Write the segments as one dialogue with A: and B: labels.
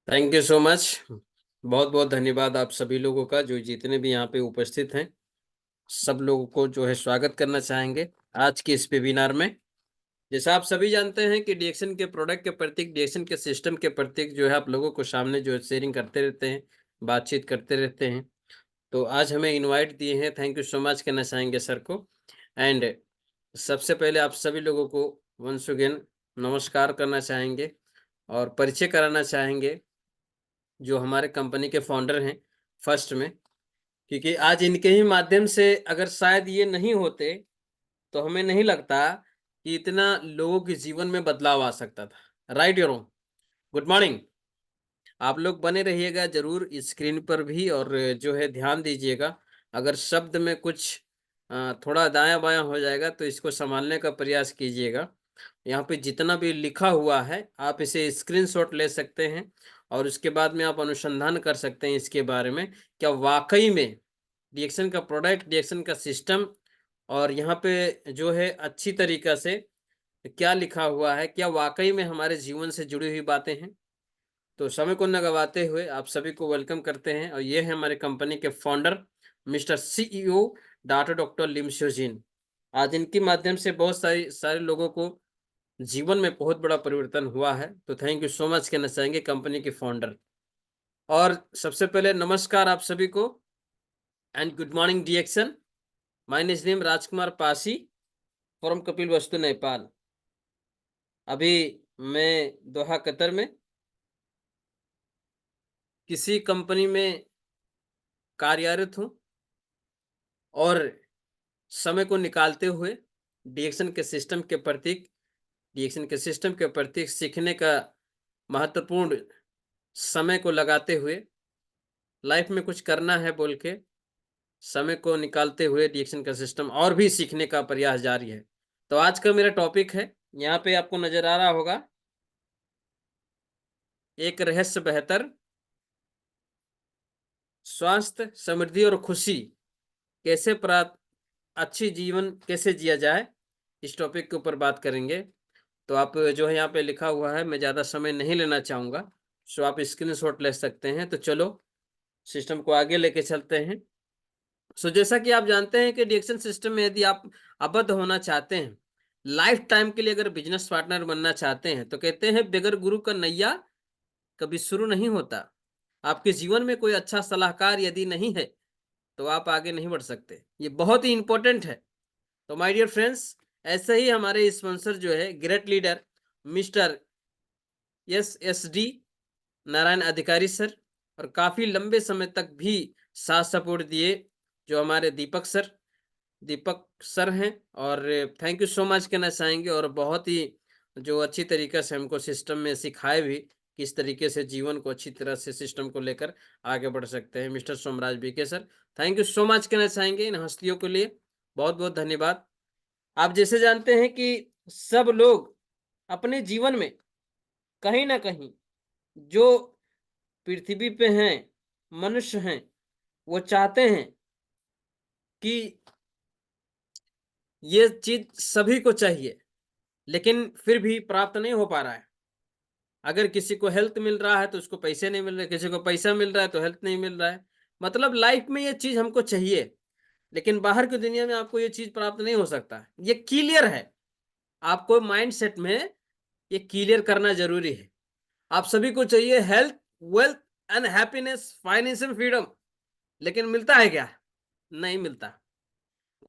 A: Thank you so much. बहुत बहुत धन्यवाद आप सभी लोगों का, जो जितने भी यहाँ पे उपस्थित हैं। सब लोगों को जो है स्वागत करना चाहेंगे आज के इस वेबिनार में। जैसा आप सभी जानते हैं कि डीएक्शन के प्रोडक्ट के प्रतीक, डीएक्शन के सिस्टम के प्रतीक जो है आप लोगों को सामने जो है शेयरिंग करते रहते हैं, बातचीत करते रहते हैं। तो आज हमें इनवाइट दिए हैं, थैंक यू सो मच कहना चाहेंगे सर को। एंड सबसे पहले आप सभी लोगों को वंस अगेन नमस्कार करना चाहेंगे और परिचय कराना चाहेंगे जो हमारे कंपनी के फाउंडर हैं फर्स्ट में, क्योंकि आज इनके ही माध्यम से अगर शायद ये नहीं होते तो हमें नहीं लगता कि इतना लोगों के जीवन में बदलाव आ सकता था। Right your? Good morning. आप लोग बने रहिएगा जरूर स्क्रीन पर भी, और जो है ध्यान दीजिएगा। अगर शब्द में कुछ थोड़ा दायां बायां हो जाएगा तो इसको संभालने का प्रयास कीजिएगा। यहाँ पे जितना भी लिखा हुआ है आप इसे स्क्रीनशॉट ले सकते हैं और उसके बाद में आप अनुसंधान कर सकते हैं इसके बारे में, क्या वाकई में डीएक्शन का प्रोडक्ट, डीएक्शन का सिस्टम और यहाँ पे जो है अच्छी तरीका से क्या लिखा हुआ है, क्या वाकई में हमारे जीवन से जुड़ी हुई बातें हैं। तो समय को न गवाते हुए आप सभी को वेलकम करते हैं, और ये है हमारे कंपनी के फाउंडर मिस्टर सीईओ डॉक्टर लिम श्योजिन। आज इनके माध्यम से बहुत सारे लोगों को जीवन में बहुत बड़ा परिवर्तन हुआ है, तो थैंक यू सो मच कहना चाहेंगे कंपनी के फाउंडर। और सबसे पहले नमस्कार आप सभी को एंड गुड मॉर्निंग डीएक्शन। My name Rajkumar Pasi from Kapilvastu Nepal. अभी मैं दोहा कतर में किसी कंपनी में कार्यरत हूँ, और समय को निकालते हुए डीएक्शन के सिस्टम के प्रतीक, डीएक्शन के सिस्टम के प्रतीक सीखने का महत्वपूर्ण समय को लगाते हुए लाइफ में कुछ करना है बोल के समय को निकालते हुए डीएक्शन का सिस्टम और भी सीखने का प्रयास जारी है। तो आज का मेरा टॉपिक है, यहाँ पे आपको नजर आ रहा होगा, एक रहस्य बेहतर स्वास्थ्य, समृद्धि और खुशी कैसे प्राप्त, अच्छी जीवन कैसे जिया जाए, इस टॉपिक के ऊपर बात करेंगे। तो आप जो है यहाँ पे लिखा हुआ है, मैं ज़्यादा समय नहीं लेना चाहूँगा, सो आप स्क्रीनशॉट ले सकते हैं। तो चलो सिस्टम को आगे लेके चलते हैं। सो जैसा कि आप जानते हैं कि डीएक्शन सिस्टम में यदि आप आबद्ध होना चाहते हैं, लाइफ टाइम के लिए अगर बिजनेस पार्टनर बनना चाहते हैं, तो कहते हैं बगैर गुरु का नैया कभी शुरू नहीं होता। आपके जीवन में कोई अच्छा सलाहकार यदि नहीं है तो आप आगे नहीं बढ़ सकते। ये बहुत ही इंपॉर्टेंट है। तो माय डियर फ्रेंड्स, ऐसे ही हमारे स्पॉन्सर जो है great leader mister S D Narayan अधिकारी सर, और काफी लंबे समय तक भी साथ सपोर्ट दिए जो हमारे दीपक सर हैं, और थैंक यू सो मच कहना चाहेंगे। और बहुत ही जो अच्छी तरीके से हमको सिस्टम में सिखाए भी किस तरीके से जीवन को अच्छी तरह से सिस्टम को लेकर आगे बढ़ सकते हैं, mister Somraj BK sir, thank you so much कहना चाहेंगे इन हस्तियों के लिए। बहुत बहुत धन्यवाद। आप जैसे जानते हैं कि सब लोग अपने जीवन में कहीं ना कहीं जो पृथ्वी पे हैं, मनुष्य हैं, वो चाहते हैं कि ये चीज सभी को चाहिए, लेकिन फिर भी प्राप्त नहीं हो पा रहा है। अगर किसी को हेल्थ मिल रहा है तो उसको पैसे नहीं मिल रहे, किसी को पैसा मिल रहा है तो हेल्थ नहीं मिल रहा है। मतलब लाइफ में ये चीज हमको चाहिए, लेकिन बाहर की दुनिया में आपको ये चीज प्राप्त नहीं हो सकता। ये क्लियर है, आपको माइंड सेट में ये क्लियर करना जरूरी है। आप सभी को चाहिए health, wealth and happiness, financial freedom, लेकिन मिलता है क्या? नहीं मिलता।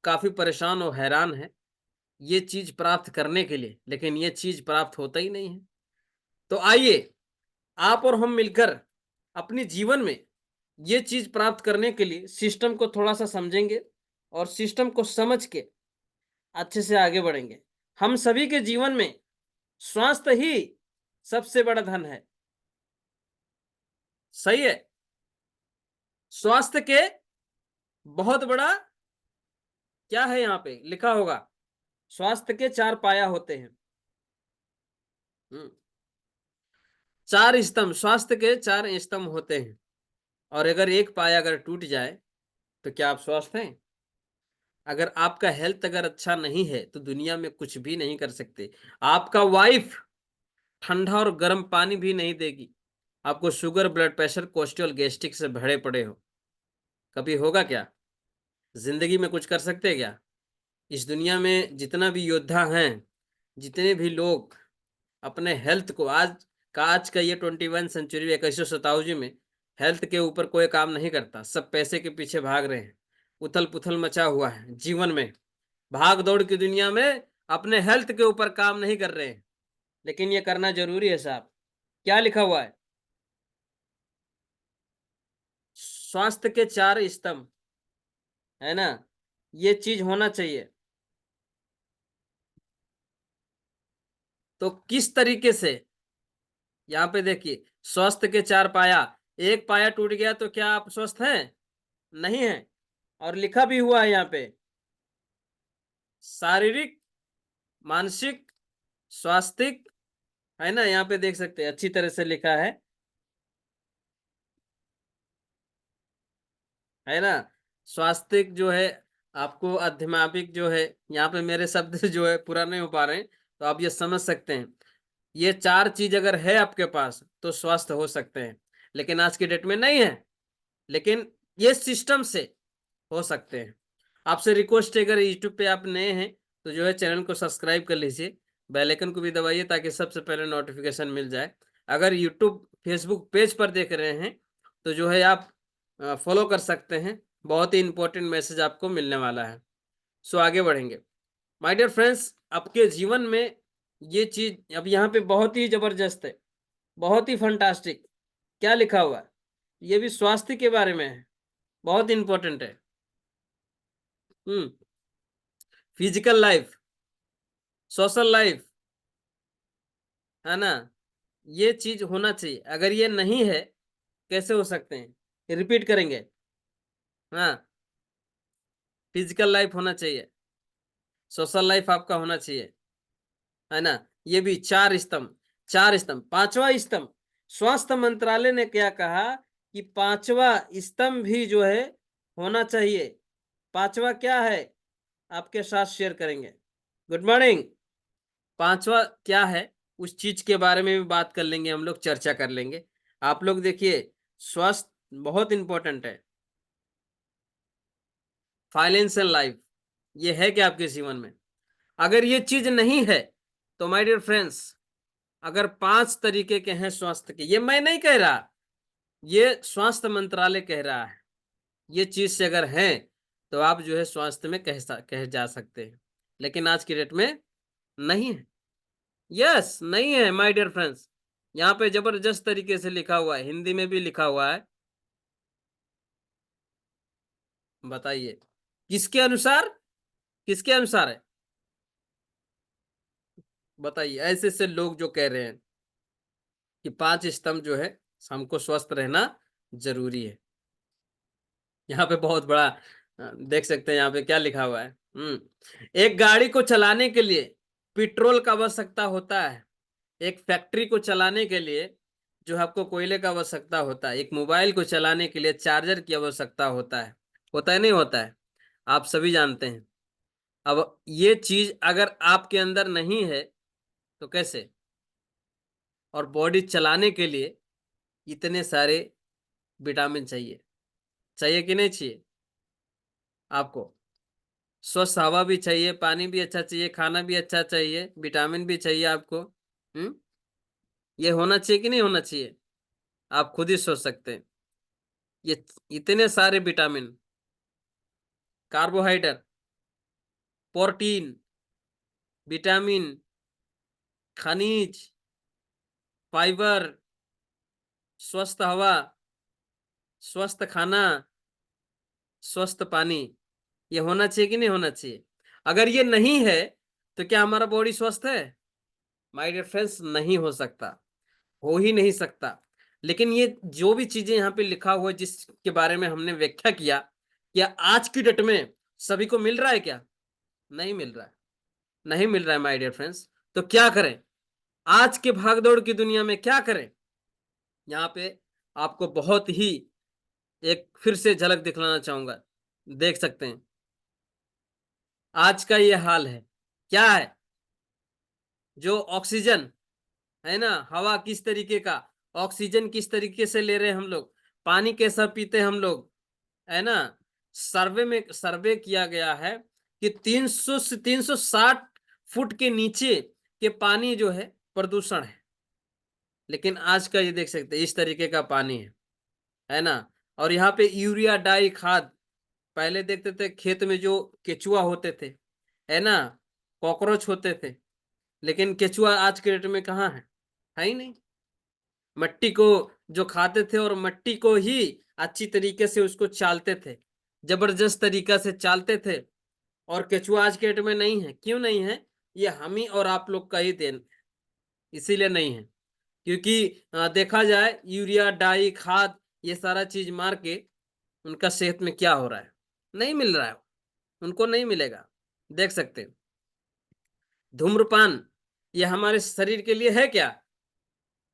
A: काफी परेशान और हैरान है ये चीज प्राप्त करने के लिए, लेकिन ये चीज प्राप्त होता ही नहीं है। तो आइए आप और हम मिलकर अपने जीवन में ये चीज प्राप्त करने के लिए सिस्टम को थोड़ा सा समझेंगे, और सिस्टम को समझ के अच्छे से आगे बढ़ेंगे। हम सभी के जीवन में स्वास्थ्य ही सबसे बड़ा धन है। सही है? स्वास्थ्य के बहुत बड़ा क्या है, यहाँ पे लिखा होगा, स्वास्थ्य के चार पाया होते हैं। चार स्तंभ, स्वास्थ्य के चार स्तंभ होते हैं, और अगर एक पाया अगर टूट जाए तो क्या आप स्वस्थ हैं? अगर आपका हेल्थ अगर अच्छा नहीं है तो दुनिया में कुछ भी नहीं कर सकते। आपका वाइफ ठंडा और गर्म पानी भी नहीं देगी, आपको sugar, blood pressure, cholesterol, gastric से भरे पड़े हो, कभी होगा क्या? जिंदगी में कुछ कर सकते हैं क्या? इस दुनिया में जितना भी योद्धा हैं, जितने भी लोग अपने हेल्थ को, आज का ये 21 सेंचुरी, 21शताब्दी में हेल्थ के ऊपर कोई काम नहीं करता, सब पैसे के पीछे भाग रहे हैं। उथल पुथल मचा हुआ है जीवन में, भाग दौड़ की दुनिया में अपने हेल्थ के ऊपर काम नहीं कर रहे हैं, लेकिन ये करना जरूरी है साहब। क्या लिखा हुआ है? स्वास्थ्य के 4 स्तंभ, है ना, ये चीज होना चाहिए। तो किस तरीके से, यहाँ पे देखिए, स्वास्थ्य के 4 पाया, एक पाया टूट गया तो क्या आप स्वस्थ हैं? नहीं है। और लिखा भी हुआ है यहाँ पे, शारीरिक, मानसिक, स्वास्थ्यिक, है ना, यहाँ पे देख सकते हैं अच्छी तरह से लिखा है ना। स्वास्थ्यिक जो है, आपको आध्यात्मिक जो है, यहाँ पे मेरे शब्द जो है पूरा नहीं हो पा रहे हैं, तो आप ये समझ सकते हैं। ये 4 चीज अगर है आपके पास तो स्वस्थ हो सकते हैं, लेकिन आज की डेट में नहीं है, लेकिन ये सिस्टम से हो सकते हैं। आपसे रिक्वेस्ट है, अगर यूट्यूब पे आप नए हैं तो जो है चैनल को सब्सक्राइब कर लीजिए, बेल आइकन को भी दबाइए ताकि सबसे पहले नोटिफिकेशन मिल जाए। अगर यूट्यूब फेसबुक पेज पर देख रहे हैं तो जो है आप फॉलो कर सकते हैं, बहुत ही इंपॉर्टेंट मैसेज आपको मिलने वाला है। सो आगे बढ़ेंगे। माय डियर फ्रेंड्स, आपके जीवन में ये चीज अब यहाँ पे बहुत ही जबरदस्त है, बहुत ही फंटास्टिक। क्या लिखा हुआ है? ये भी स्वास्थ्य के बारे में है, बहुत इंपॉर्टेंट है। हम्म। फिजिकल लाइफ, सोशल लाइफ, है ना, ये चीज होना चाहिए। अगर ये नहीं है, कैसे हो सकते हैं? रिपीट करेंगे। हाँ, फिजिकल लाइफ होना चाहिए, सोशल लाइफ आपका होना चाहिए, है ना। ये भी 4 स्तंभ, 4 स्तंभ। 5वां स्तंभ, स्वास्थ्य मंत्रालय ने क्या कहा कि 5वां स्तंभ भी जो है होना चाहिए। 5वां क्या है, आपके साथ शेयर करेंगे। Good morning. 5वां क्या है, उस चीज के बारे में भी बात कर लेंगे, हम लोग चर्चा कर लेंगे। आप लोग देखिए, स्वास्थ्य बहुत इंपॉर्टेंट है। फाइनेंशियल लाइफ, ये है क्या आपके जीवन में? अगर ये चीज नहीं है तो माय डियर फ्रेंड्स, अगर 5 तरीके के हैं स्वास्थ्य के, ये मैं नहीं कह रहा, ये स्वास्थ्य मंत्रालय कह रहा है, ये चीज से अगर है तो आप जो है स्वास्थ्य में कह जा सकते हैं, लेकिन आज की डेट में नहीं है। यस, नहीं है माय डियर फ्रेंड्स। यहाँ पे जबरदस्त तरीके से लिखा हुआ है, हिंदी में भी लिखा हुआ है। बताइए, किसके अनुसार, किसके अनुसार है? बताइए, ऐसे ऐसे लोग जो कह रहे हैं कि 5 स्तंभ जो है, हमको स्वस्थ रहना जरूरी है। यहाँ पे बहुत बड़ा देख सकते हैं, यहाँ पे क्या लिखा हुआ है। एक गाड़ी को चलाने के लिए पेट्रोल का आवश्यकता होता है, एक फैक्ट्री को चलाने के लिए जो आपको कोयले का आवश्यकता होता है, एक मोबाइल को चलाने के लिए चार्जर की आवश्यकता होता है नहीं होता है, आप सभी जानते हैं। अब ये चीज अगर आपके अंदर नहीं है तो कैसे? और बॉडी चलाने के लिए इतने सारे विटामिन चाहिए, चाहिए कि नहीं चाहिए आपको? स्वस्थ हवा भी चाहिए, पानी भी अच्छा चाहिए, खाना भी अच्छा चाहिए, विटामिन भी चाहिए आपको। ये होना चाहिए कि नहीं होना चाहिए? आप खुद ही सोच सकते हैं। ये इतने सारे विटामिन, कार्बोहाइड्रेट, प्रोटीन, विटामिन, खनिज, फाइबर, स्वस्थ हवा, स्वस्थ खाना, स्वस्थ पानी, ये होना चाहिए कि नहीं होना चाहिए? अगर ये नहीं है तो क्या हमारा बॉडी स्वस्थ है? माय डियर फ्रेंड्स, नहीं हो सकता, हो ही नहीं सकता। लेकिन ये जो भी चीजें यहाँ पे लिखा हुआ है, जिसके बारे में हमने व्याख्या किया, क्या आज की डेट में सभी को मिल रहा है क्या? नहीं मिल रहा है, नहीं मिल रहा है माय डियर फ्रेंड्स। तो क्या करें? आज के भागदौड़ की दुनिया में क्या करें? यहाँ पे आपको बहुत ही एक फिर से झलक दिखलाना चाहूंगा। देख सकते हैं आज का ये हाल है, क्या है, जो ऑक्सीजन, है ना, हवा किस तरीके का ऑक्सीजन किस तरीके से ले रहे हैं हम लोग, पानी कैसा पीते हैं हम लोग, है ना। सर्वे किया गया है कि 300 से 360 फुट के नीचे के पानी जो है प्रदूषण है। लेकिन आज का ये देख सकते हैं इस तरीके का पानी है ना। और यहाँ पे यूरिया डाई खाद, पहले देखते थे खेत में जो केचुआ होते थे, है ना, कॉकरोच होते थे, लेकिन केचुआ आज के डेट में कहाँ है ही नहीं। मट्टी को जो खाते थे और मट्टी को ही अच्छी तरीके से उसको चालते थे, जबरदस्त तरीका से चालते थे। और केचुआ आज के डेट में नहीं है। क्यों नहीं है? ये हम ही और आप लोग का ही देन, इसीलिए नहीं है। क्योंकि देखा जाए यूरिया डाई खाद ये सारा चीज मार के उनका सेहत में क्या हो रहा है, नहीं मिल रहा है, उनको नहीं मिलेगा। देख सकते हैं धूम्रपान ये हमारे शरीर के लिए है क्या?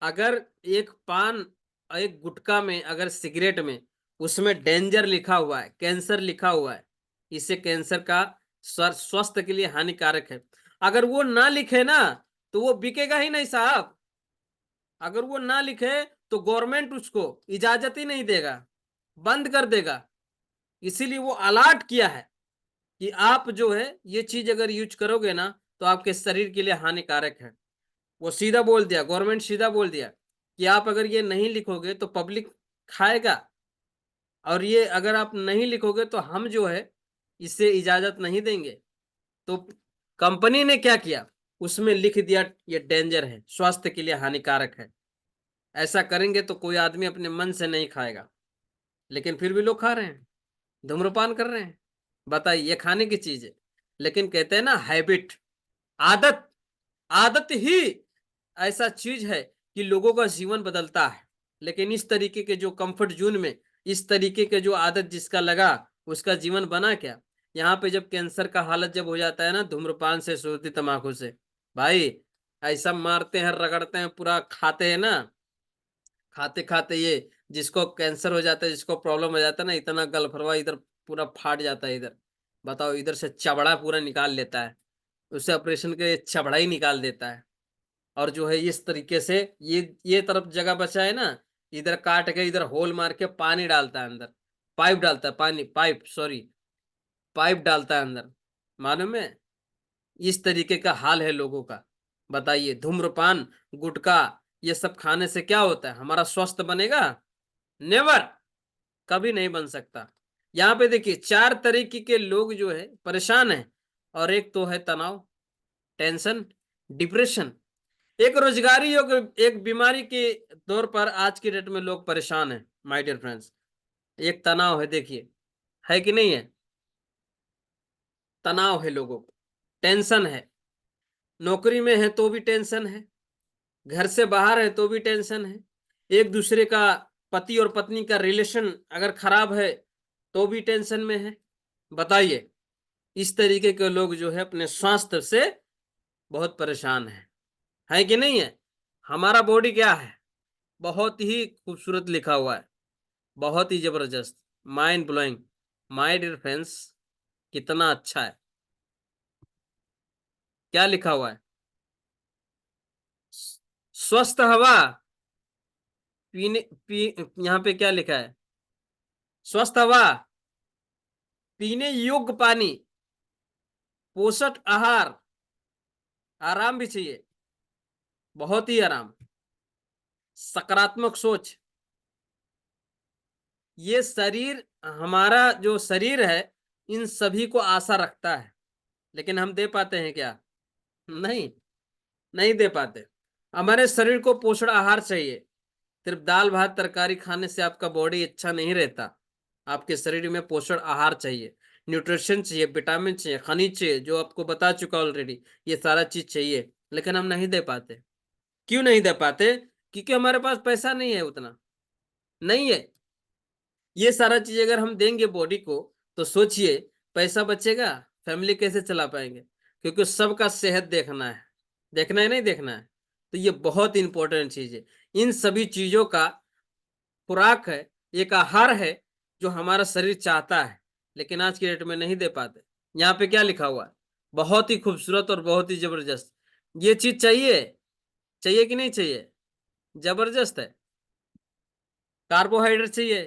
A: अगर एक पान, एक गुटखा में, अगर सिगरेट में उसमें डेंजर लिखा हुआ है, कैंसर लिखा हुआ है, इससे कैंसर का स्वास्थ्य के लिए हानिकारक है, अगर वो ना लिखे ना तो वो बिकेगा ही नहीं साहब। अगर वो ना लिखे तो गवर्नमेंट उसको इजाजत ही नहीं देगा, बंद कर देगा। इसीलिए वो अलर्ट किया है कि आप जो है ये चीज अगर यूज करोगे ना तो आपके शरीर के लिए हानिकारक है। वो सीधा बोल दिया, गवर्नमेंट सीधा बोल दिया कि आप अगर ये नहीं लिखोगे तो पब्लिक खाएगा, और ये अगर आप नहीं लिखोगे तो हम जो है इससे इजाजत नहीं देंगे। तो कंपनी ने क्या किया, उसमें लिख दिया ये डेंजर है, स्वास्थ्य के लिए हानिकारक है। ऐसा करेंगे तो कोई आदमी अपने मन से नहीं खाएगा, लेकिन फिर भी लोग खा रहे हैं, धूम्रपान कर रहे हैं। बताइए, ये खाने की चीज है, लेकिन कहते हैं ना हैबिट, आदत, आदत ही ऐसा चीज है कि लोगों का जीवन बदलता है। लेकिन इस तरीके के जो कंफर्ट जोन में, इस तरीके के जो आदत जिसका लगा उसका जीवन बना क्या? यहाँ पे जब कैंसर का हालत जब हो जाता है ना धूम्रपान से, सूरती तंबाकू से, भाई ऐसा मारते हैं, रगड़ते हैं, पूरा खाते हैं ना, खाते खाते ये जिसको कैंसर हो जाता है, जिसको प्रॉब्लम हो जाता है ना, इतना गलफरवा इधर पूरा फाट जाता है इधर। बताओ, इधर से चबड़ा पूरा निकाल लेता है, उससे ऑपरेशन के चबड़ा ही निकाल देता है। और जो है इस तरीके से ये तरफ जगह बचा है ना, इधर काट के इधर होल मार के पानी डालता है अंदर, पाइप डालता है, पानी पाइप सॉरी पाइप डालता है अंदर। मालूम है? इस तरीके का हाल है लोगों का। बताइए, धूम्रपान, गुटखा ये सब खाने से क्या होता है? हमारा स्वास्थ्य बनेगा? नेवर, कभी नहीं बन सकता। यहाँ पे देखिए 4 तरीके के लोग जो है परेशान है, और एक तो है तनाव, टेंशन, डिप्रेशन। एक रोजगारी योग, एक बीमारी के दौर पर आज की डेट में लोग परेशान हैं माय डियर फ्रेंड्स। एक तनाव है, देखिए, है कि नहीं है? तनाव है लोगों को, टेंशन है, नौकरी में है तो भी टेंशन है, घर से बाहर है तो भी टेंशन है, एक दूसरे का, पति और पत्नी का रिलेशन अगर खराब है तो भी टेंशन में है। बताइए, इस तरीके के लोग जो है अपने स्वास्थ्य से बहुत परेशान है कि नहीं है? हमारा बॉडी क्या है, बहुत ही खूबसूरत लिखा हुआ है, बहुत ही जबरदस्त, mind blowing. My dear friends, कितना अच्छा है, क्या लिखा हुआ है? स्वस्थ हवा पीने, यहाँ पे क्या लिखा है? स्वस्थ हवा, पीने योग्य पानी, पोषक आहार, आराम भी चाहिए, बहुत ही आराम, सकारात्मक सोच। ये शरीर, हमारा जो शरीर है, इन सभी को आशा रखता है, लेकिन हम दे पाते हैं क्या? नहीं, नहीं दे पाते। हमारे शरीर को पोषण आहार चाहिए। सिर्फ दाल भात तरकारी खाने से आपका बॉडी अच्छा नहीं रहता। आपके शरीर में पोषण आहार चाहिए, न्यूट्रिशन चाहिए, विटामिन चाहिए, खनिज चाहिए, जो आपको बता चुका ऑलरेडी, ये सारा चीज चाहिए, लेकिन हम नहीं दे पाते। क्यों नहीं दे पाते? क्योंकि हमारे पास पैसा नहीं है, उतना नहीं है। ये सारा चीज अगर हम देंगे बॉडी को तो सोचिए, पैसा बचेगा, फैमिली कैसे चला पाएंगे? क्योंकि सबका सेहत देखना है, देखना है नहीं देखना है। तो ये बहुत इंपॉर्टेंट चीज है। इन सभी चीजों का खुराक है, एक आहार है जो हमारा शरीर चाहता है, लेकिन आज की डेट में नहीं दे पाते। यहाँ पे क्या लिखा हुआ है? बहुत ही खूबसूरत और बहुत ही जबरदस्त। ये चीज चाहिए, चाहिए कि नहीं चाहिए? जबरदस्त है। कार्बोहाइड्रेट चाहिए,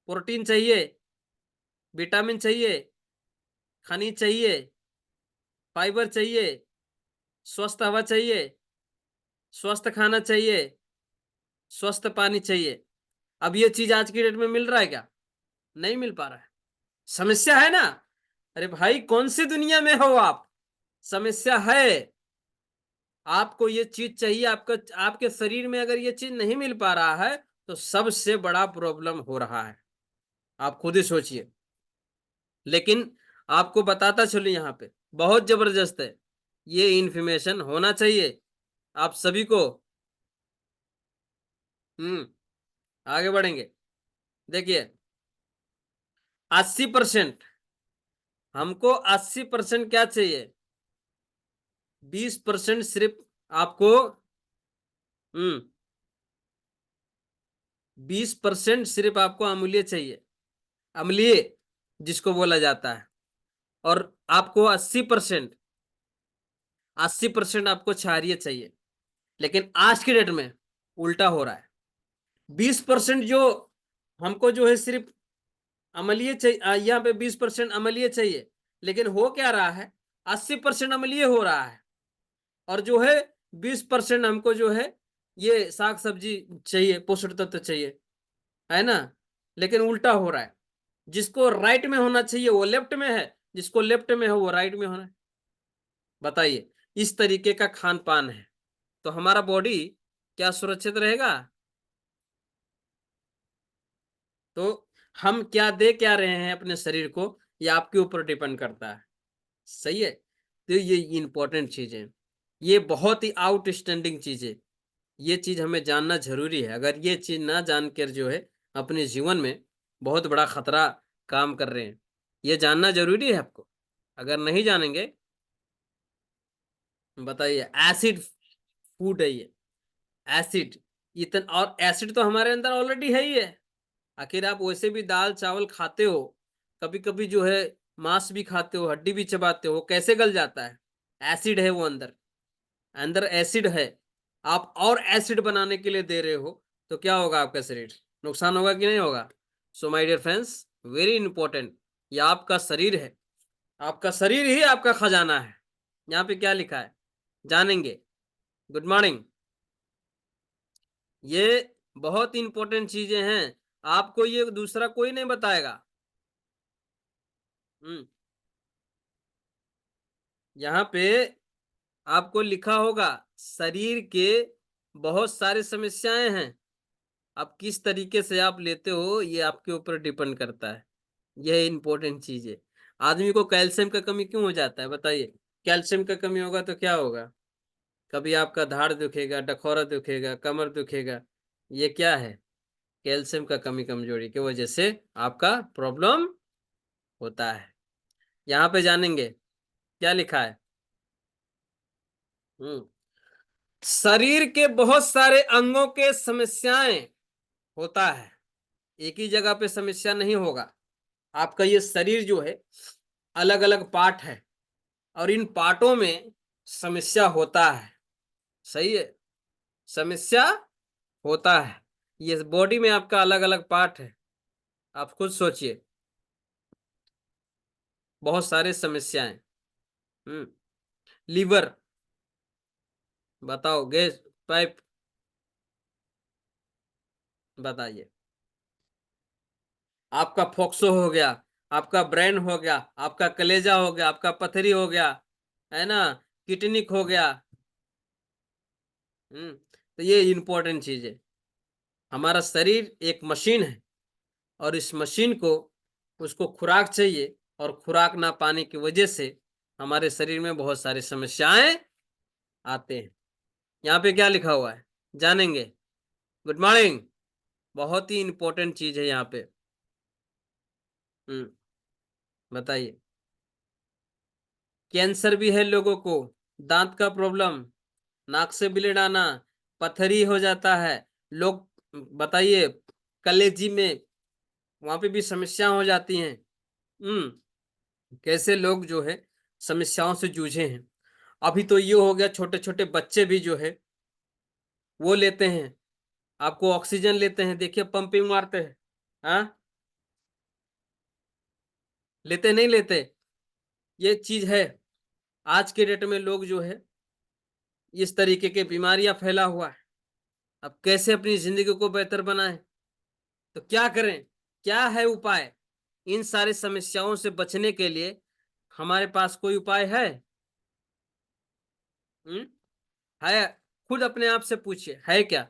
A: प्रोटीन चाहिए, विटामिन चाहिए, खनिज चाहिए, फाइबर चाहिए, स्वस्थ हवा चाहिए, स्वस्थ खाना चाहिए, स्वस्थ पानी चाहिए। अब ये चीज आज की डेट में मिल रहा है क्या? नहीं मिल पा रहा है। समस्या है ना। अरे भाई कौन सी दुनिया में हो आप? समस्या है। आपको ये चीज चाहिए, आपका आपके शरीर में अगर ये चीज नहीं मिल पा रहा है तो सबसे बड़ा प्रॉब्लम हो रहा है। आप खुद ही सोचिए। लेकिन आपको बताता चलूं यहाँ पे बहुत जबरदस्त है, ये इंफॉर्मेशन होना चाहिए आप सभी को। आगे बढ़ेंगे। देखिए 80%, हमको 80% क्या चाहिए? 20% सिर्फ आपको, 20% सिर्फ आपको अम्लीय चाहिए, अम्लीय जिसको बोला जाता है। और आपको 80% आपको क्षारीय चाहिए। लेकिन आज के डेट में उल्टा हो रहा है। 20% जो हमको जो है सिर्फ अम्लीय चाहिए, यहाँ पे 20% अम्लीय चाहिए। लेकिन हो क्या रहा है? 80% अम्लीय हो रहा है। और जो है 20% हमको जो है ये साग सब्जी चाहिए, पोषक तत्व चाहिए, है ना। लेकिन उल्टा हो रहा है। जिसको राइट में होना चाहिए वो लेफ्ट में है, जिसको लेफ्ट में हो वो राइट में होना है। बताइए, इस तरीके का खान पान है तो हमारा बॉडी क्या सुरक्षित रहेगा? तो हम क्या दे क्या रहे हैं अपने शरीर को, ये आपके ऊपर डिपेंड करता है। सही है। तो ये इंपॉर्टेंट चीज है, ये बहुत ही आउटस्टैंडिंग चीज है। ये चीज हमें जानना जरूरी है। अगर ये चीज ना जानकर जो है अपने जीवन में बहुत बड़ा खतरा काम कर रहे हैं, ये जानना जरूरी है आपको। अगर नहीं जानेंगे, बताइए, एसिड फूड है ये, एसिड। इतना और एसिड तो हमारे अंदर ऑलरेडी है ही है। आखिर आप वैसे भी दाल चावल खाते हो, कभी कभी जो है मांस भी खाते हो, हड्डी भी चबाते हो, कैसे गल जाता है? एसिड है वो अंदर, अंदर एसिड है। आप और एसिड बनाने के लिए दे रहे हो तो क्या होगा? आपका शरीर नुकसान होगा कि नहीं होगा? So my dear friends, very important, ये आपका शरीर है। आपका शरीर ही आपका खजाना है। यहाँ पे क्या लिखा है जानेंगे। Good morning. ये बहुत इंपॉर्टेंट चीजें हैं, आपको ये दूसरा कोई नहीं बताएगा। हम्म यहाँ पे आपको लिखा होगा शरीर के बहुत सारी समस्याएं हैं। अब किस तरीके से आप लेते हो ये आपके ऊपर डिपेंड करता है। यह इंपॉर्टेंट चीज है। आदमी को कैल्शियम का कमी क्यों हो जाता है बताइए? कैल्शियम का कमी होगा तो क्या होगा? कभी आपका धाड़ दुखेगा, डखौरा दुखेगा, कमर दुखेगा। ये क्या है? कैल्शियम का कमी कमजोरी की वजह से आपका प्रॉब्लम होता है। यहाँ पे जानेंगे क्या लिखा है। हम्म शरीर के बहुत सारे अंगों के समस्याएं होता है, एक ही जगह पे समस्या नहीं होगा। आपका ये शरीर जो है अलग अलग पार्ट है, और इन पार्टों में समस्या होता है। सही है, समस्या होता है। ये बॉडी में आपका अलग अलग पार्ट है, आप खुद सोचिए, बहुत सारे समस्याएं। हम्म लीवर, बताओ, गैस पाइप, बताइए। आपका फोक्सो हो गया, आपका ब्रेन हो गया, आपका कलेजा हो गया, आपका पथरी हो गया, है ना, किडनी हो गया। तो ये इंपॉर्टेंट चीज है। हमारा शरीर एक मशीन है, और इस मशीन को उसको खुराक चाहिए, और खुराक ना पाने की वजह से हमारे शरीर में बहुत सारी समस्याएं आते हैं। यहाँ पे क्या लिखा हुआ है जानेंगे। Good morning. बहुत ही इंपॉर्टेंट चीज है यहाँ पे। हम्म बताइए। कैंसर भी है लोगों को, दांत का प्रॉब्लम, नाक से ब्लीड आना, पथरी हो जाता है लोग। बताइए, कलेजी में वहां पे भी समस्या हो जाती हैं। हम्म कैसे लोग जो है समस्याओं से जूझे हैं। अभी तो ये हो गया, छोटे छोटे बच्चे भी जो है वो लेते हैं आपको ऑक्सीजन लेते हैं, देखिए पंपिंग मारते हैं, हाँ लेते नहीं लेते? ये चीज है। आज के डेट में लोग जो है इस तरीके के बीमारियां फैला हुआ है। अब कैसे अपनी जिंदगी को बेहतर बनाएं? तो क्या करें? क्या है उपाय इन सारी समस्याओं से बचने के लिए? हमारे पास कोई उपाय है? हम्म? है? खुद अपने आप से पूछिए, है क्या?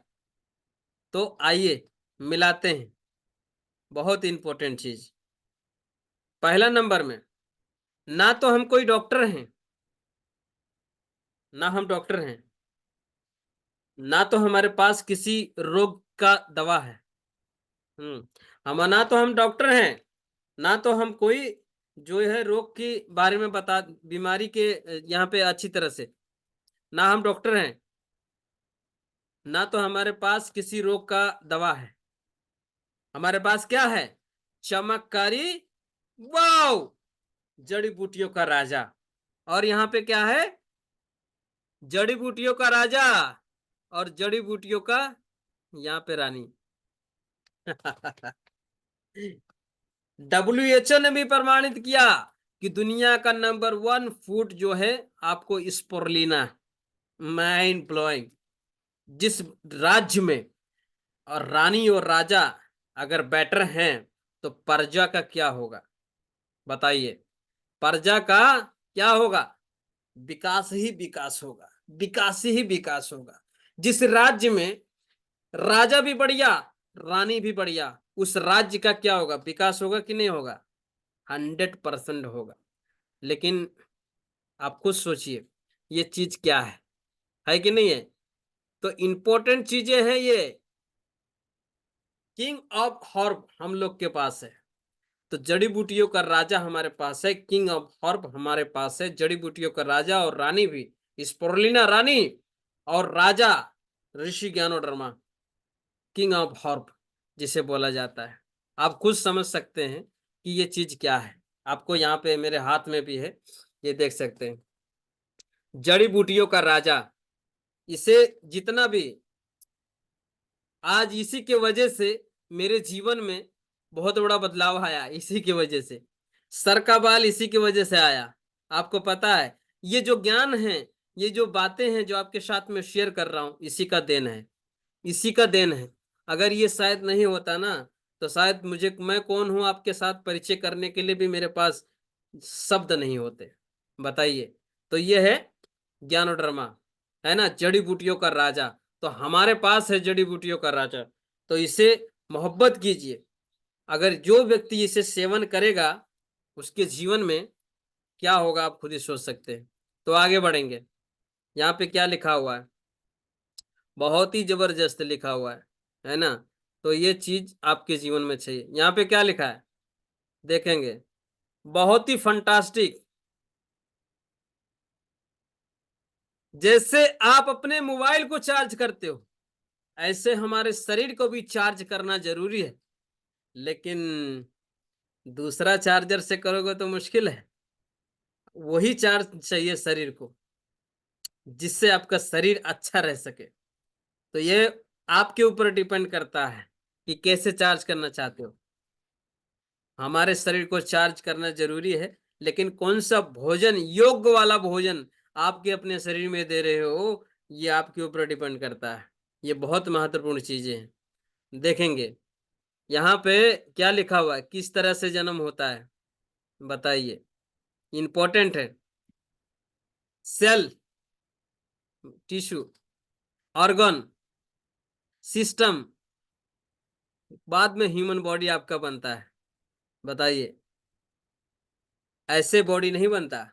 A: तो आइए मिलाते हैं। बहुत इंपॉर्टेंट चीज। पहला नंबर में, ना तो हम कोई डॉक्टर हैं, ना हम डॉक्टर हैं, ना तो हमारे पास किसी रोग का दवा है। हम ना तो हम डॉक्टर हैं, ना तो हम कोई जो है रोग के बारे में बता, बीमारी के यहाँ पे अच्छी तरह से, ना हम डॉक्टर हैं, ना तो हमारे पास किसी रोग का दवा है। हमारे पास क्या है? चमत्कारी, वाओ, जड़ी बूटियों का राजा। और यहाँ पे क्या है? जड़ी बूटियों का राजा और जड़ी बूटियों का यहाँ पे रानी। डब्ल्यूएचओ ने भी प्रमाणित किया कि दुनिया का नंबर 1 फूड जो है आपको स्पोरुलिना। Mind blowing. जिस राज्य में और रानी और राजा अगर बेटर हैं तो प्रजा का क्या होगा? बताइए। प्रजा का क्या होगा? विकास ही विकास होगा, विकास ही विकास होगा। जिस राज्य में राजा भी बढ़िया, रानी भी बढ़िया, उस राज्य का क्या होगा? विकास होगा कि नहीं होगा? 100% होगा। लेकिन आप खुद सोचिए, ये चीज क्या है कि नहीं है? तो इंपॉर्टेंट चीजें हैं ये। किंग ऑफ हर्ब हम लोग के पास है, तो जड़ी बूटियों का राजा हमारे पास है। किंग ऑफ हर्ब हमारे पास है, जड़ी बूटियों का राजा और रानी भी, स्पोरुलिना रानी और राजा ऋषि ज्ञानोडर्मा, किंग ऑफ हर्ब जिसे बोला जाता है। आप खुद समझ सकते हैं कि ये चीज क्या है। आपको यहाँ पे मेरे हाथ में भी है, ये देख सकते हैं, जड़ी बूटियों का राजा। इसे जितना भी, आज इसी के वजह से मेरे जीवन में बहुत बड़ा बदलाव आया, इसी की वजह से। सर का बाल इसी की वजह से आया। आपको पता है, ये जो ज्ञान है, ये जो बातें हैं जो आपके साथ में शेयर कर रहा हूं, इसी का देन है, इसी का देन है। अगर ये शायद नहीं होता ना, तो शायद मुझे, मैं कौन हूं आपके साथ परिचय करने के लिए भी मेरे पास शब्द नहीं होते। बताइए। तो ये है ज्ञानोडर्मा, है ना, जड़ी बूटियों का राजा। तो हमारे पास है जड़ी बूटियों का राजा, तो इसे मोहब्बत कीजिए। अगर जो व्यक्ति इसे सेवन करेगा, उसके जीवन में क्या होगा आप खुद ही सोच सकते हैं। तो आगे बढ़ेंगे। यहाँ पे क्या लिखा हुआ है? बहुत ही जबरदस्त लिखा हुआ है ना? तो ये चीज आपके जीवन में चाहिए। यहाँ पे क्या लिखा है देखेंगे, बहुत ही फंटास्टिक। जैसे आप अपने मोबाइल को चार्ज करते हो, ऐसे हमारे शरीर को भी चार्ज करना जरूरी है। लेकिन दूसरा चार्जर से करोगे तो मुश्किल है। वही चार्ज चाहिए शरीर को, जिससे आपका शरीर अच्छा रह सके। तो ये आपके ऊपर डिपेंड करता है कि कैसे चार्ज करना चाहते हो। हमारे शरीर को चार्ज करना जरूरी है, लेकिन कौन सा भोजन, योग्य वाला भोजन आपके अपने शरीर में दे रहे हो, ये आपके ऊपर डिपेंड करता है। ये बहुत महत्वपूर्ण चीजें हैं। देखेंगे यहाँ पे क्या लिखा हुआ है, किस तरह से जन्म होता है, बताइए। इंपॉर्टेंट है। सेल, टिश्यू, ऑर्गन, सिस्टम, बाद में ह्यूमन बॉडी आपका बनता है। बताइए। ऐसे बॉडी नहीं बनता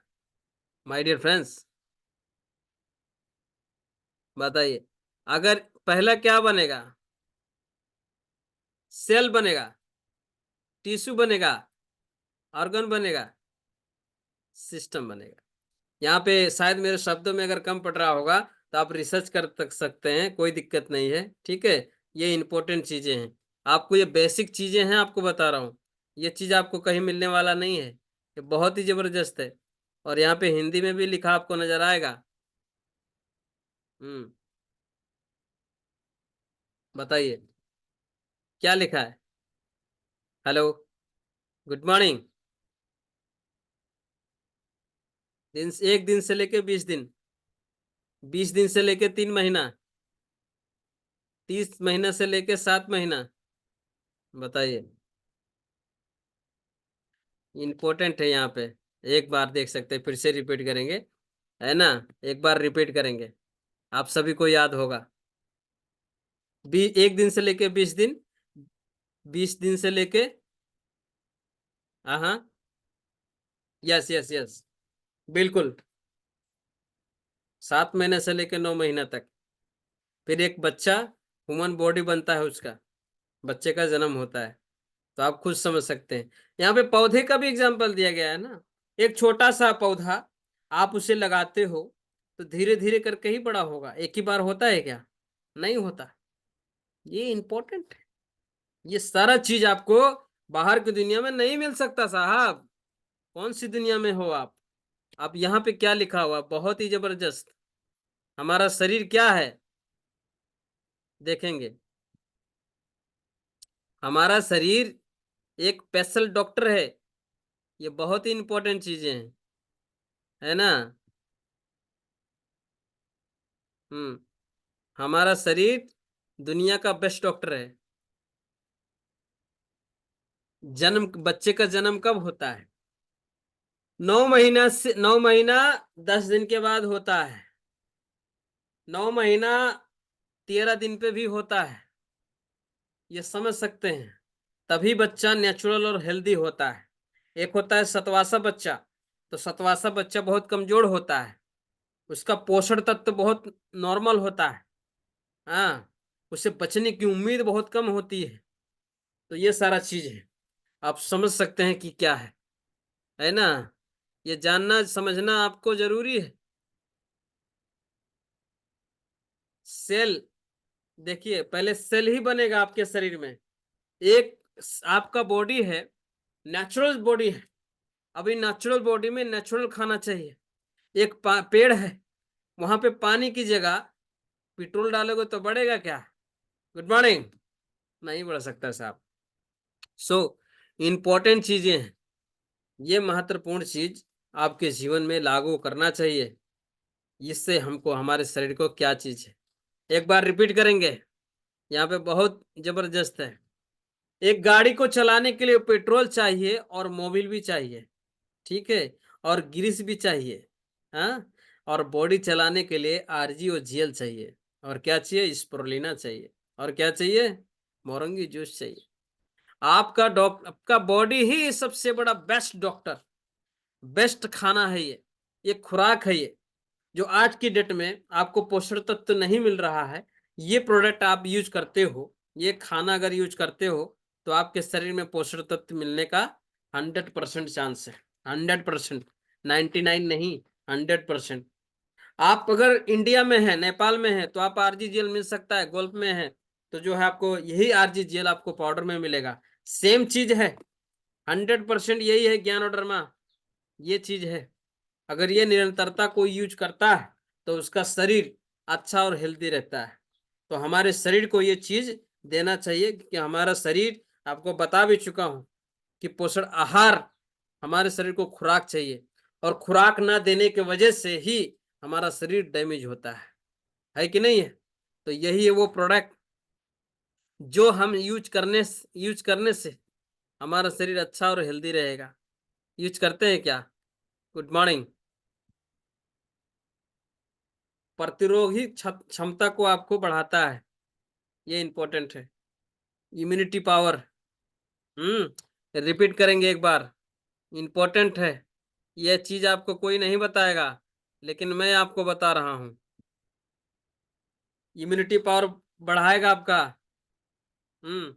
A: माय डियर फ्रेंड्स। बताइए। अगर पहला क्या बनेगा? सेल बनेगा, टिश्यू बनेगा, ऑर्गन बनेगा, सिस्टम बनेगा। यहाँ पे शायद मेरे शब्दों में अगर कम पड़ रहा होगा तो आप रिसर्च कर तक सकते हैं, कोई दिक्कत नहीं है, ठीक है। ये इंपॉर्टेंट चीजें हैं, आपको ये बेसिक चीजें हैं, आपको बता रहा हूँ। ये चीज आपको कहीं मिलने वाला नहीं है, ये बहुत ही जबरदस्त है। और यहाँ पे हिंदी में भी लिखा आपको नजर आएगा। हम्म। बताइए क्या लिखा है। Hello, good morning. एक दिन से लेके 20 दिन, 20 दिन से लेके 3 महीना, 30 महीना से लेके 7 महीना। बताइए, इंपॉर्टेंट है यहाँ पे। एक बार देख सकते हैं, फिर से रिपीट करेंगे, है ना। एक बार रिपीट करेंगे, आप सभी को याद होगा। 1 दिन से लेके 20 दिन, 20 दिन से लेके, हाँ हाँ, यस यस यस, बिल्कुल। 7 महीने से लेके 9 महीना तक। फिर एक बच्चा, ह्यूमन बॉडी बनता है उसका, बच्चे का जन्म होता है। तो आप खुद समझ सकते हैं। यहाँ पे पौधे का भी एग्जाम्पल दिया गया है ना। एक छोटा सा पौधा, आप उसे लगाते हो तो धीरे धीरे करके ही बड़ा होगा, एक ही बार होता है क्या? नहीं होता। ये इंपॉर्टेंट है। ये सारा चीज आपको बाहर की दुनिया में नहीं मिल सकता साहब। कौन सी दुनिया में हो आप? अब यहाँ पे क्या लिखा हुआ, बहुत ही जबरदस्त। हमारा शरीर क्या है, देखेंगे। हमारा शरीर एक स्पेशल डॉक्टर है। ये बहुत ही इंपॉर्टेंट चीजें हैं, है ना। हम्म। हमारा शरीर दुनिया का बेस्ट डॉक्टर है। जन्म, बच्चे का जन्म कब होता है? 9 महीना से 9 महीना 10 दिन के बाद होता है। 9 महीना 13 दिन पे भी होता है। ये समझ सकते हैं। तभी बच्चा नेचुरल और हेल्दी होता है। एक होता है सतवासा बच्चा। तो सतवासा बच्चा बहुत कमजोर होता है, उसका पोषण तत्व बहुत नॉर्मल होता है। हाँ, उसे बचने की उम्मीद बहुत कम होती है। तो ये सारा चीज है, आप समझ सकते हैं कि क्या है ना। ये जानना समझना आपको जरूरी है। सेल, देखिए पहले सेल ही बनेगा आपके शरीर में। एक आपका बॉडी है, नेचुरल बॉडी है। अभी नेचुरल बॉडी में नेचुरल खाना चाहिए। एक पेड़ है, वहां पे पानी की जगह पेट्रोल डालोगे तो बढ़ेगा क्या? Good morning. नहीं बढ़ सकता साहब। सो इंपॉर्टेंट चीजें हैं, ये महत्वपूर्ण चीज आपके जीवन में लागू करना चाहिए। इससे हमको, हमारे शरीर को क्या चीज है, एक बार रिपीट करेंगे। यहाँ पे बहुत जबरदस्त है। एक गाड़ी को चलाने के लिए पेट्रोल चाहिए और मोबिल भी चाहिए, ठीक है, और ग्रीस भी चाहिए। हाँ, और बॉडी चलाने के लिए आरजी और जीएल चाहिए। और क्या चाहिए? स्प्रोलिना चाहिए। और क्या चाहिए? मोरंगी जूस चाहिए। आपका बॉडी ही सबसे बड़ा बेस्ट डॉक्टर, बेस्ट खाना है ये खुराक है ये। जो आज की डेट में आपको पोषण तत्व नहीं मिल रहा है, ये प्रोडक्ट आप यूज करते हो, ये खाना अगर यूज करते हो, तो आपके शरीर में पोषण तत्व मिलने का 100% चांस है। 100%, 99 नहीं, 100%। आप अगर इंडिया में है, नेपाल में है, तो आप आरजी जेल मिल सकता है। गोल्फ में है तो जो है आपको यही आरजी जेल आपको पाउडर में मिलेगा। सेम चीज है, 100% यही है ज्ञानोडर्मा। ये चीज है। अगर ये निरंतरता कोई यूज करता है तो उसका शरीर अच्छा और हेल्दी रहता है। तो हमारे शरीर को ये चीज देना चाहिए कि हमारा शरीर, आपको बता भी चुका हूं कि पोषण आहार, हमारे शरीर को खुराक चाहिए। और खुराक ना देने की वजह से ही हमारा शरीर डैमेज होता है कि नहीं है। तो यही है वो प्रोडक्ट जो हम यूज करने से हमारा शरीर अच्छा और हेल्दी रहेगा। यूज करते हैं क्या? Good morning. प्रतिरोधी क्षमता को आपको बढ़ाता है, ये इंपॉर्टेंट है। इम्यूनिटी पावर, रिपीट करेंगे एक बार, इंपॉर्टेंट है। यह चीज आपको कोई नहीं बताएगा, लेकिन मैं आपको बता रहा हूं। इम्यूनिटी पावर बढ़ाएगा आपका। हम्म।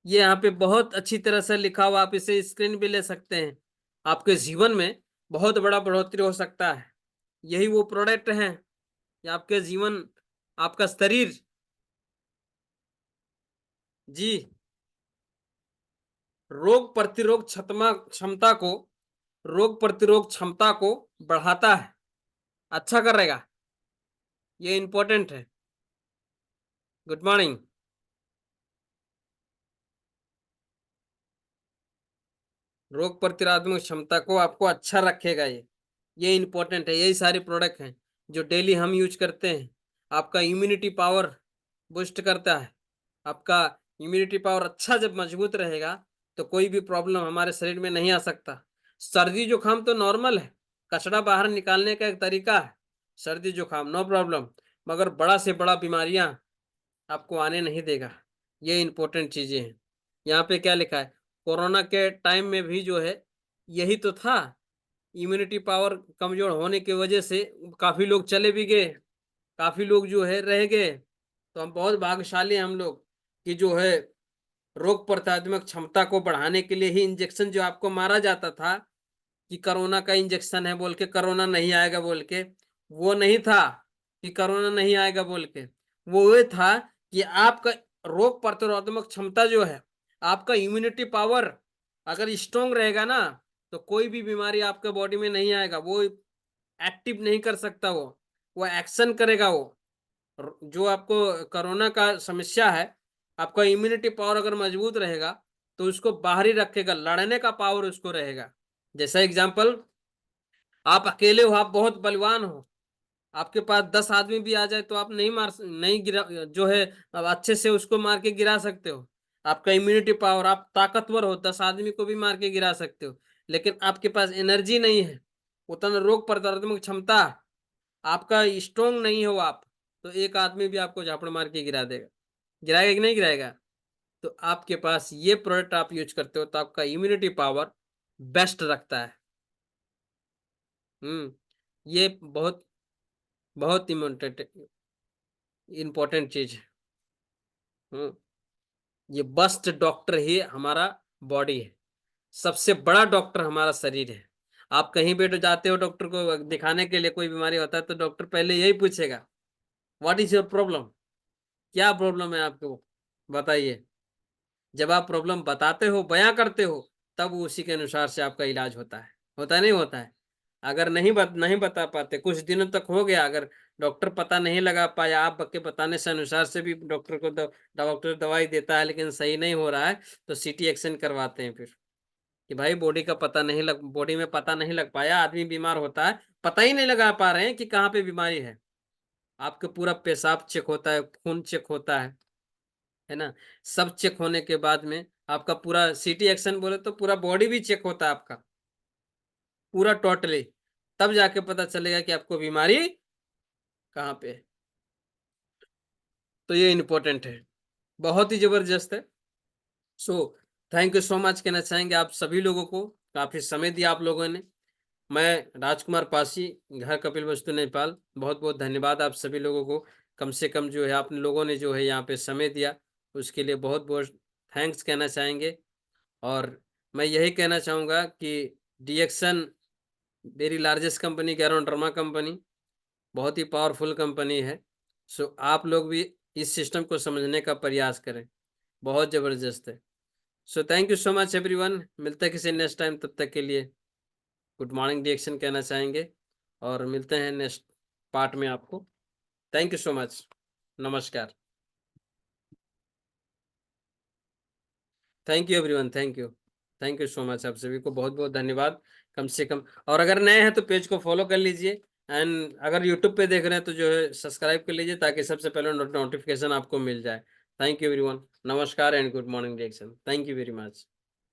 A: ये यहाँ पे बहुत अच्छी तरह से लिखा हुआ, आप इसे स्क्रीन भी ले सकते हैं। आपके जीवन में बहुत बड़ा बढ़ोतरी हो सकता है। यही वो प्रोडक्ट है, ये आपके जीवन, आपका शरीर, जी, रोग प्रतिरोग क्षमता को, रोग प्रतिरोग क्षमता को बढ़ाता है, अच्छा करेगा। ये इंपॉर्टेंट है। Good morning. रोग प्रतिरोधक क्षमता को आपको अच्छा रखेगा ये इंपॉर्टेंट है। यही सारे प्रोडक्ट हैं जो डेली हम यूज करते हैं। आपका इम्यूनिटी पावर बूस्ट करता है। आपका इम्यूनिटी पावर अच्छा जब मजबूत रहेगा तो कोई भी प्रॉब्लम हमारे शरीर में नहीं आ सकता। सर्दी जुकाम तो नॉर्मल है, कचरा बाहर निकालने का एक तरीका है। सर्दी जुकाम नो प्रॉब्लम, मगर बड़ा से बड़ा बीमारियां आपको आने नहीं देगा। ये इंपॉर्टेंट चीजें हैं। यहाँ पे क्या लिखा है, कोरोना के टाइम में भी जो है यही तो था। इम्यूनिटी पावर कमजोर होने की वजह से काफी लोग चले भी गए, काफी लोग जो है रह गए। तो हम बहुत भाग्यशाली हैं हम लोग कि जो है रोग प्रतिरोधक क्षमता को बढ़ाने के लिए ही इंजेक्शन जो आपको मारा जाता था कि कोरोना का इंजेक्शन है बोल के, कोरोना नहीं आएगा बोल के, वो नहीं था कि कोरोना नहीं आएगा बोल के। वो ये था कि आपका रोग प्रतिरोधक क्षमता जो है, आपका इम्यूनिटी पावर अगर स्ट्रोंग रहेगा ना तो कोई भी बीमारी आपके बॉडी में नहीं आएगा। वो एक्टिव नहीं कर सकता, वो एक्शन करेगा। वो जो आपको कोरोना का समस्या है, आपका इम्यूनिटी पावर अगर मजबूत रहेगा तो उसको बाहर ही रखेगा, लड़ने का पावर उसको रहेगा। जैसा एग्जांपल, आप अकेले हो, आप बहुत बलवान हो, आपके पास 10 आदमी भी आ जाए तो आप नहीं गिरा जो है, अब अच्छे से उसको मार के गिरा सकते हो। आपका इम्यूनिटी पावर, आप ताकतवर हो, 10 आदमी को भी मार के गिरा सकते हो। लेकिन आपके पास एनर्जी नहीं है, उतना रोग प्रतिरोधक क्षमता आपका स्ट्रोंग नहीं हो आप, तो एक आदमी भी आपको झापड़ मार के गिरा देगा। गिराएगा कि नहीं गिराएगा? तो आपके पास ये प्रोडक्ट आप यूज करते हो तो आपका इम्यूनिटी पावर बेस्ट रखता है। ये बहुत बहुत इम्पोर्टेंट चीज है। हम्म ये बस्ट डॉक्टर ही हमारा बॉडी है, सबसे बड़ा डॉक्टर हमारा शरीर है। आप कहीं पे तो जाते हो डॉक्टर को दिखाने के लिए, कोई बीमारी होता है तो डॉक्टर पहले यही पूछेगा, व्हाट इज योर प्रॉब्लम, क्या प्रॉब्लम है आपको, बताइए। जब आप प्रॉब्लम बताते हो, बयां करते हो, तब उसी के अनुसार से आपका इलाज होता है नहीं होता है। अगर नहीं बता पाते, कुछ दिनों तक हो गया, अगर डॉक्टर पता नहीं लगा पाया, आप के बताने से अनुसार से भी डॉक्टर को डॉक्टर दवाई देता है लेकिन सही नहीं हो रहा है, तो सीटी एक्शन करवाते हैं फिर कि भाई बॉडी में पता नहीं लग पाया, आदमी बीमार होता है, पता ही नहीं लगा पा रहे हैं कि कहाँ पे बीमारी है। आपके पूरा पेशाब चेक होता है, खून चेक होता है ना। सब चेक होने के बाद में आपका पूरा सीटी एक्शन बोले तो पूरा बॉडी भी चेक होता है आपका, पूरा टोटली। तब जाके पता चलेगा कि आपको बीमारी कहाँ पे है। तो ये इम्पोर्टेंट है, बहुत ही जबरदस्त है। So thank you so much कहना चाहेंगे आप सभी लोगों को, काफी समय दिया आप लोगों ने। मैं राजकुमार पासी, घर कपिल वस्तु नेपाल, बहुत बहुत धन्यवाद आप सभी लोगों को। कम से कम जो है आप लोगों ने जो है यहाँ पे समय दिया, उसके लिए बहुत बहुत थैंक्स कहना चाहेंगे। और मैं यही कहना चाहूँगा कि डीएक्सन वेरी लार्जेस्ट कंपनी, गैरोड्रमा कंपनी बहुत ही पावरफुल कंपनी है। सो आप लोग भी इस सिस्टम को समझने का प्रयास करें, बहुत ज़बरदस्त है। So thank you so much everyone, मिलते हैं किसी नेक्स्ट टाइम, तब तक के लिए गुड मॉर्निंग रिएक्शन कहना चाहेंगे और मिलते हैं नेक्स्ट पार्ट में आपको। थैंक यू सो मच, नमस्कार। Thank you everyone, thank you so much, आप सभी को बहुत बहुत धन्यवाद। कम से कम, और अगर नए हैं तो पेज को फॉलो कर लीजिए, एंड अगर यूट्यूब पे देख रहे हैं तो जो है सब्सक्राइब कर लीजिए ताकि सबसे पहले नोटिफिकेशन आपको मिल जाए। थैंक यू एवरीवन, नमस्कार and good morning reaction, thank you very much.